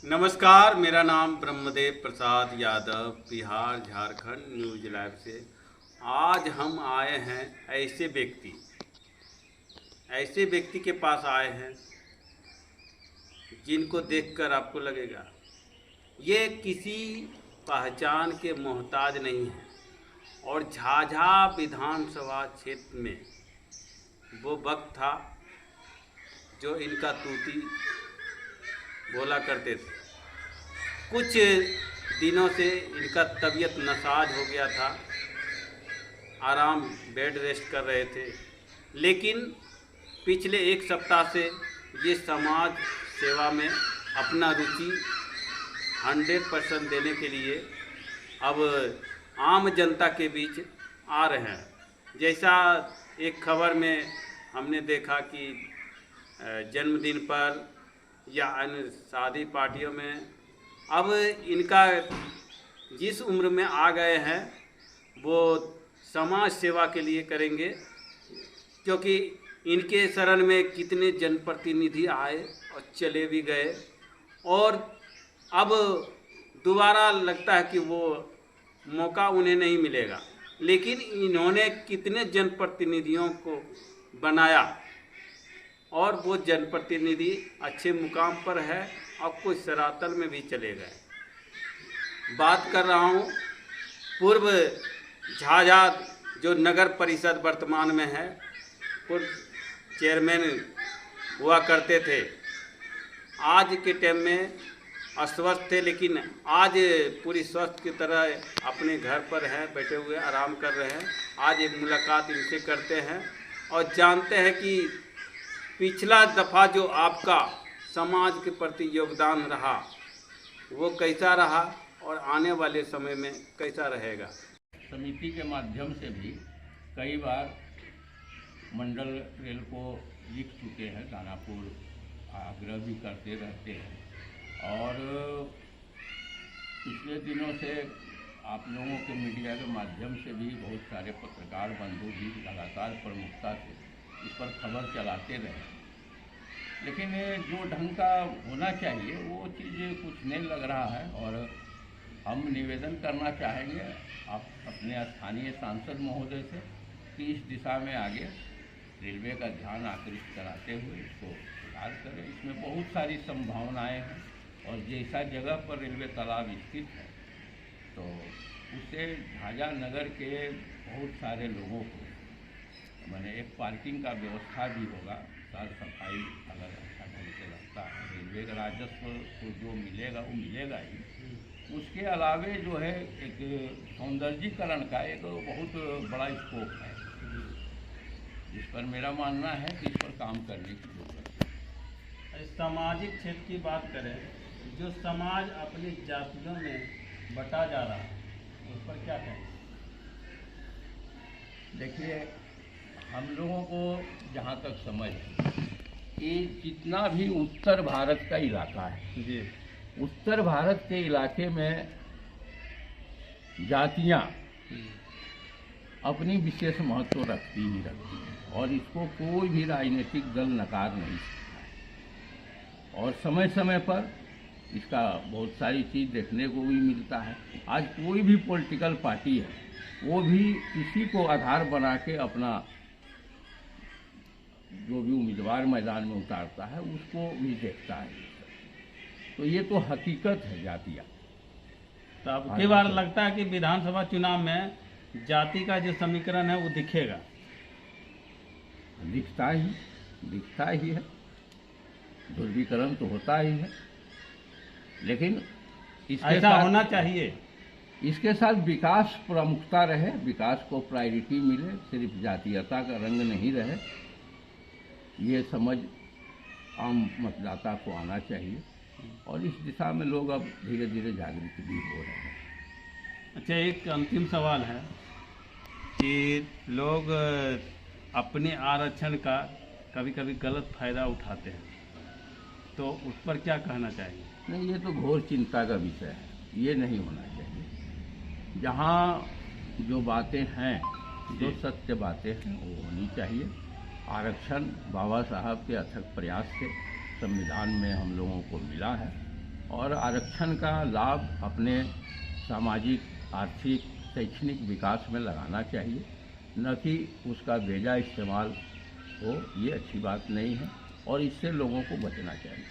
नमस्कार, मेरा नाम ब्रह्मदेव प्रसाद यादव, बिहार झारखंड न्यूज लाइव से। आज हम आए हैं ऐसे व्यक्ति के पास आए हैं जिनको देखकर आपको लगेगा ये किसी पहचान के मोहताज नहीं है। और झाझा विधानसभा क्षेत्र में वो वक्त था जो इनका तूती बोला करते थे। कुछ दिनों से इनका तबीयत नासाज हो गया था, आराम बेड रेस्ट कर रहे थे, लेकिन पिछले एक सप्ताह से ये समाज सेवा में अपना रुचि 100% देने के लिए अब आम जनता के बीच आ रहे हैं। जैसा एक खबर में हमने देखा कि जन्मदिन पर या अन्य शादी पार्टियों में अब इनका जिस उम्र में आ गए हैं वो समाज सेवा के लिए करेंगे, क्योंकि इनके शरण में कितने जनप्रतिनिधि आए और चले भी गए और अब दोबारा लगता है कि वो मौका उन्हें नहीं मिलेगा। लेकिन इन्होंने कितने जनप्रतिनिधियों को बनाया और वो जनप्रतिनिधि अच्छे मुकाम पर है और कुछ सरातल में भी चले गए। बात कर रहा हूँ पूर्व झाझा जो नगर परिषद वर्तमान में है, पूर्व चेयरमैन हुआ करते थे। आज के टाइम में अस्वस्थ थे, लेकिन आज पूरी स्वस्थ की तरह अपने घर पर हैं, बैठे हुए आराम कर रहे हैं। आज एक मुलाकात इनसे करते हैं और जानते हैं कि पिछला दफ़ा जो आपका समाज के प्रति योगदान रहा वो कैसा रहा और आने वाले समय में कैसा रहेगा। समिति के माध्यम से भी कई बार मंडल रेल को लिख चुके हैं, दानापुर आग्रह भी करते रहते हैं और पिछले दिनों से आप लोगों के मीडिया के माध्यम से भी बहुत सारे पत्रकार बंधु भी लगातार प्रमुखता से इस पर खबर चलाते रहे, लेकिन जो ढंग का होना चाहिए वो चीज़ कुछ नहीं लग रहा है। और हम निवेदन करना चाहेंगे आप अपने स्थानीय सांसद महोदय से कि इस दिशा में आगे रेलवे का ध्यान आकृष्ट कराते हुए इसको सुधार करें। इसमें बहुत सारी संभावनाएं हैं और जैसा जगह पर रेलवे तालाब स्थित है तो उससे झाझा नगर के बहुत सारे लोगों को मैंने एक पार्किंग का व्यवस्था भी होगा, साफ सफाई अगर अच्छा ढंग से रहता है, रेलवे का राजस्व को जो मिलेगा वो मिलेगा ही। उसके अलावे जो है एक सौंदर्यीकरण का एक बहुत बड़ा स्कोप है, जिस पर मेरा मानना है कि इस पर काम करने की जरूरत है। सामाजिक क्षेत्र की बात करें, जो समाज अपनी जातियों में बटा जा रहा है उस पर क्या कहें? देखिए, हम लोगों को जहाँ तक समझ कि जितना भी उत्तर भारत का इलाका है जी, उत्तर भारत के इलाके में जातियाँ अपनी विशेष महत्व रखती हैं और इसको कोई भी राजनीतिक दल नकार नहीं सकता है। और समय समय पर इसका बहुत सारी चीज़ देखने को भी मिलता है। आज कोई भी पॉलिटिकल पार्टी है वो भी इसी को आधार बना के अपना जो भी उम्मीदवार मैदान में उतारता है उसको भी देखता है। तो ये तो हकीकत है जातियाँ। तो अब कई बार लगता है कि विधानसभा चुनाव में जाति का जो समीकरण है वो दिखेगा। दिखता ही है, ध्रुवीकरण तो होता ही है, लेकिन इसके ऐसा होना चाहिए। इसके साथ विकास प्रमुखता रहे, विकास को प्रायोरिटी मिले, सिर्फ जातीयता का रंग नहीं रहे, ये समझ आम मतदाता को आना चाहिए और इस दिशा में लोग अब धीरे धीरे जागृत भी हो रहे हैं। अच्छा, एक अंतिम सवाल है कि लोग अपने आरक्षण का कभी कभी गलत फायदा उठाते हैं, तो उस पर क्या कहना चाहिए? नहीं, ये तो घोर चिंता का विषय है, ये नहीं होना चाहिए। जहाँ जो बातें हैं, जो सत्य बातें हैं वो होनी चाहिए। आरक्षण बाबा साहब के अथक प्रयास से संविधान में हम लोगों को मिला है और आरक्षण का लाभ अपने सामाजिक, आर्थिक, शैक्षणिक विकास में लगाना चाहिए, न कि उसका बेजा इस्तेमाल हो। ये अच्छी बात नहीं है और इससे लोगों को बचना चाहिए।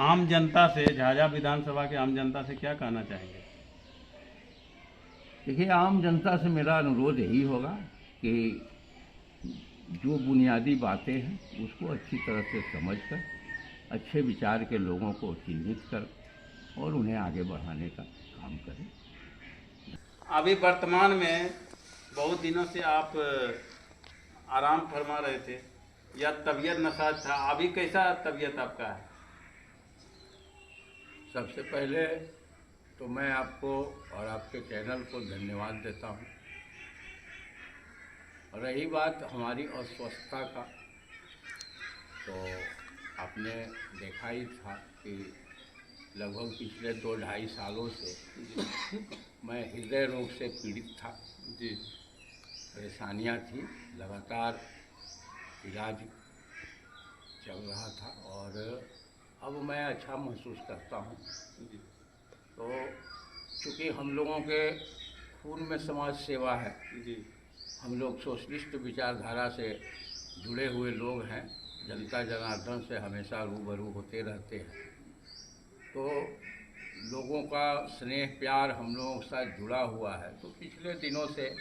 आम जनता से, झाझा विधानसभा के आम जनता से क्या कहना चाहेंगे? देखिए, आम जनता से मेरा अनुरोध यही होगा कि जो बुनियादी बातें हैं उसको अच्छी तरह से समझकर अच्छे विचार के लोगों को चिन्हित कर और उन्हें आगे बढ़ाने का काम करें। अभी वर्तमान में बहुत दिनों से आप आराम फरमा रहे थे या तबीयत नासाज था, अभी कैसा तबीयत आपका है? सबसे पहले तो मैं आपको और आपके चैनल को धन्यवाद देता हूँ। रही बात हमारी अस्वस्थता का, तो आपने देखा ही था कि लगभग पिछले 2-2.5 सालों से मैं हृदय रोग से पीड़ित था जी। परेशानियाँ थी, लगातार इलाज चल रहा था और अब मैं अच्छा महसूस करता हूँ। तो चूँकि हम लोगों के खून में समाज सेवा है जी, हम लोग सोशलिस्ट विचारधारा से जुड़े हुए लोग हैं, जनता जनार्दन से हमेशा रूबरू होते रहते हैं, तो लोगों का स्नेह प्यार हम लोगों के साथ जुड़ा हुआ है। तो पिछले दिनों से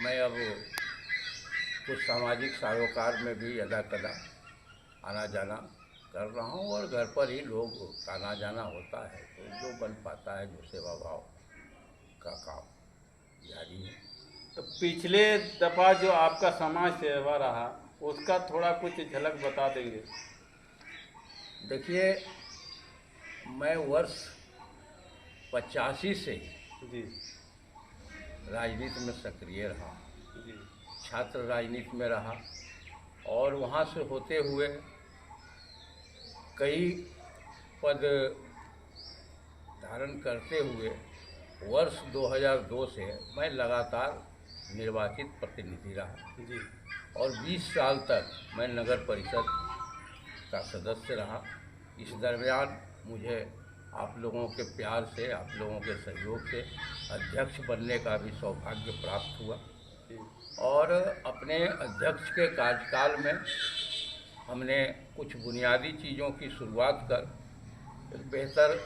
मैं अब कुछ सामाजिक सरोकार में भी यदा कदा आना जाना कर रहा हूँ और घर पर ही लोग आना जाना होता है, तो जो बन पाता है, जो सेवा भाव का काम जारी है। तो पिछले दफ़ा जो आपका समाज सेवा रहा उसका थोड़ा कुछ झलक बता देंगे? देखिए, मैं वर्ष 85 से जी राजनीति में सक्रिय रहा, जी छात्र राजनीति में रहा और वहाँ से होते हुए कई पद धारण करते हुए वर्ष 2002 से मैं लगातार निर्वाचित प्रतिनिधि रहा जी और 20 साल तक मैं नगर परिषद का सदस्य रहा। इस दरमियान मुझे आप लोगों के प्यार से, आप लोगों के सहयोग से अध्यक्ष बनने का भी सौभाग्य प्राप्त हुआ और अपने अध्यक्ष के कार्यकाल में हमने कुछ बुनियादी चीज़ों की शुरुआत कर एक बेहतर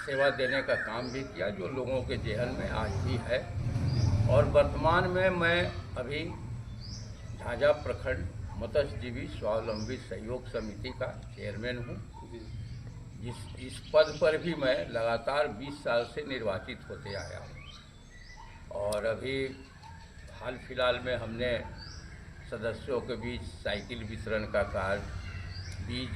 सेवा देने का काम भी किया, जो लोगों के जेहन में आज भी है। और वर्तमान में मैं अभी झाझा प्रखंड मत्स्यजीवी स्वावलंबी सहयोग समिति का चेयरमैन हूँ, इस पद पर भी मैं लगातार 20 साल से निर्वाचित होते आया हूँ। और अभी हाल फिलहाल में हमने सदस्यों के बीच साइकिल वितरण का कार्य, बीज